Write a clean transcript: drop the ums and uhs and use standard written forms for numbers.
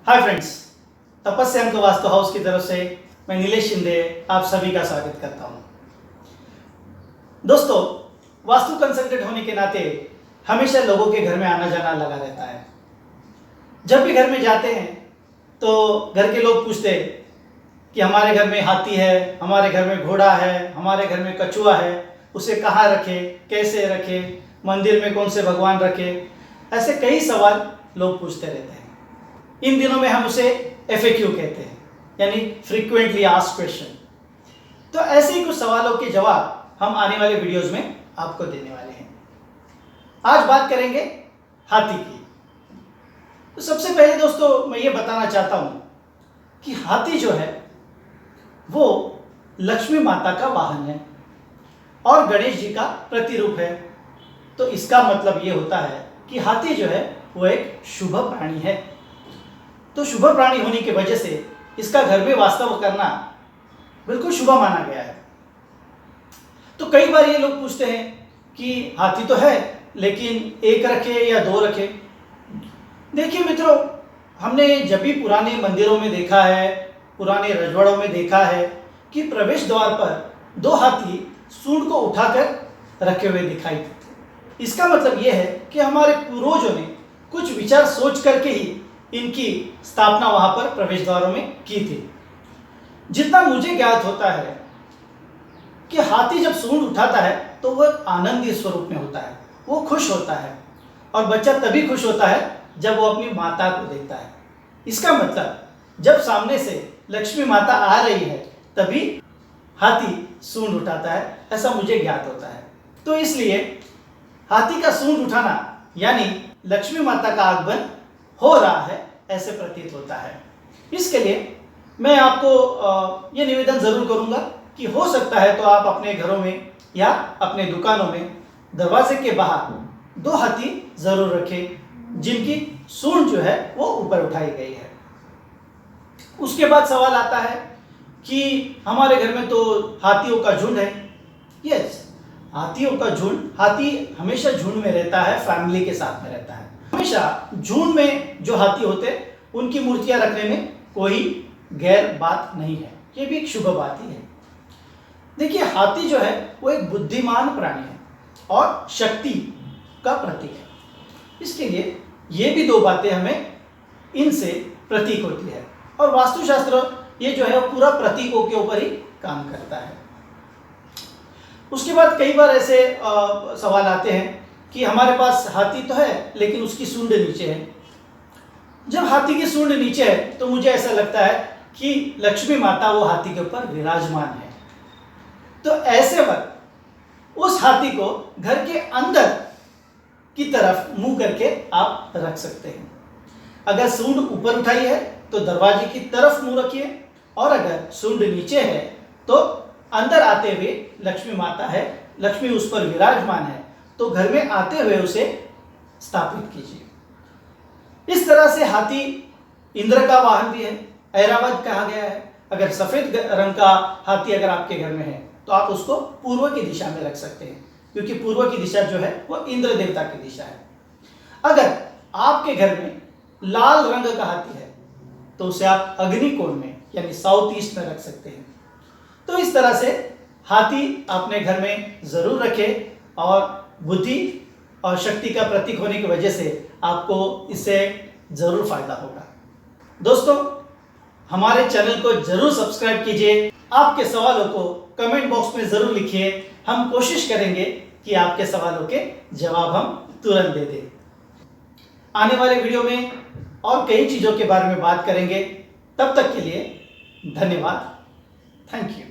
Hi friends, तपस्या अंक vastu house की तरफ से मैं नीलेश शिंदे आप सभी का स्वागत करता हूं। दोस्तों, वास्तु कंसल्टेंट होने के नाते हमेशा लोगों के घर में आना जाना लगा रहता है। जब भी घर में जाते हैं तो घर के लोग पूछते हैं कि हमारे घर में हाथी है, हमारे घर में घोड़ा है, हमारे घर में कछुआ है, उसे कहाँ रखे, कैसे रखे, मंदिर में कौन से भगवान रखे। ऐसे कई सवाल लोग पूछते रहते हैं। इन दिनों में हम उसे FAQ कहते हैं, यानी फ्रीक्वेंटली आस्क्ड क्वेश्चन। तो ऐसे ही कुछ सवालों के जवाब हम आने वाले वीडियोस में आपको देने वाले हैं। आज बात करेंगे हाथी की। तो सबसे पहले दोस्तों मैं ये बताना चाहता हूं कि हाथी जो है वो लक्ष्मी माता का वाहन है और गणेश जी का प्रतिरूप है। तो इसका मतलब ये होता है कि हाथी जो है वो एक शुभ प्राणी है। तो शुभ प्राणी होने की वजह से इसका घर में वास्तव करना बिल्कुल शुभ माना गया है। तो कई बार ये लोग पूछते हैं कि हाथी तो है लेकिन एक रखे या दो रखे। देखिए मित्रों, हमने जब भी पुराने मंदिरों में देखा है, पुराने रजवाड़ों में देखा है कि प्रवेश द्वार पर दो हाथी सूंड को उठाकर रखे हुए दिखाई देते। इसका मतलब यह है कि हमारे पूर्वजों ने कुछ विचार सोच करके ही इनकी स्थापना वहां पर प्रवेश द्वारों में की थी। जितना मुझे ज्ञात होता है कि हाथी जब सूंड उठाता है तो वह आनंदी स्वरूप में होता है, वो खुश होता है और बच्चा तभी खुश होता है जब वो अपनी माता को देखता है। इसका मतलब जब सामने से लक्ष्मी माता आ रही है तभी हाथी सूंड उठाता है, ऐसा मुझे ज्ञात होता है। तो इसलिए हाथी का सूंड उठाना यानी लक्ष्मी माता का आगमन हो रहा है ऐसे प्रतीत होता है। इसके लिए मैं आपको ये निवेदन जरूर करूंगा कि हो सकता है तो आप अपने घरों में या अपने दुकानों में दरवाजे के बाहर दो हाथी जरूर रखें जिनकी सूंड जो है वो ऊपर उठाई गई है। उसके बाद सवाल आता है कि हमारे घर में तो हाथियों का झुंड है। यस, हाथियों का झुंड, हाथी हमेशा झुंड में रहता है, फैमिली के साथ में रहता है। हमेशा झुंड में जो हाथी होते हैं उनकी मूर्तियां रखने में कोई गैर बात नहीं है, ये भी एक शुभ बात ही है। देखिए, हाथी जो है वो एक बुद्धिमान प्राणी है और शक्ति का प्रतीक है। इसके लिए ये भी दो बातें हमें इनसे प्रतीक होती है और वास्तुशास्त्र ये जो है वो पूरा प्रतीकों के ऊपर ही काम करता है। उसके बाद कई बार ऐसे सवाल आते हैं कि हमारे पास हाथी तो है लेकिन उसकी सूंड नीचे है। जब हाथी की सूंड नीचे है तो मुझे ऐसा लगता है कि लक्ष्मी माता वो हाथी के ऊपर विराजमान है। तो ऐसे वक्त उस हाथी को घर के अंदर की तरफ मुंह करके आप रख सकते हैं। अगर सूंड ऊपर उठाई है तो दरवाजे की तरफ मुंह रखिए और अगर सूंड नीचे है तो अंदर आते हुए लक्ष्मी माता है, लक्ष्मी उस पर विराजमान है, तो घर में आते हुए उसे स्थापित कीजिए। इस तरह से हाथी इंद्र का वाहन भी है, ऐरावत कहा गया है। अगर सफेद रंग का हाथी अगर आपके घर में है तो आप उसको पूर्व की दिशा में रख सकते हैं, क्योंकि पूर्व की दिशा जो है वो इंद्र देवता की दिशा है। अगर आपके घर में लाल रंग का हाथी है तो उसे आप अग्निकोण में यानी साउथ ईस्ट में रख सकते हैं। तो इस तरह से हाथी अपने घर में जरूर रखें और बुद्धि और शक्ति का प्रतीक होने की वजह से आपको इससे जरूर फायदा होगा। दोस्तों, हमारे चैनल को जरूर सब्सक्राइब कीजिए। आपके सवालों को कमेंट बॉक्स में जरूर लिखिए। हम कोशिश करेंगे कि आपके सवालों के जवाब हम तुरंत दे दें। आने वाले वीडियो में और कई चीजों के बारे में बात करेंगे। तब तक के लिए धन्यवाद। Thank you.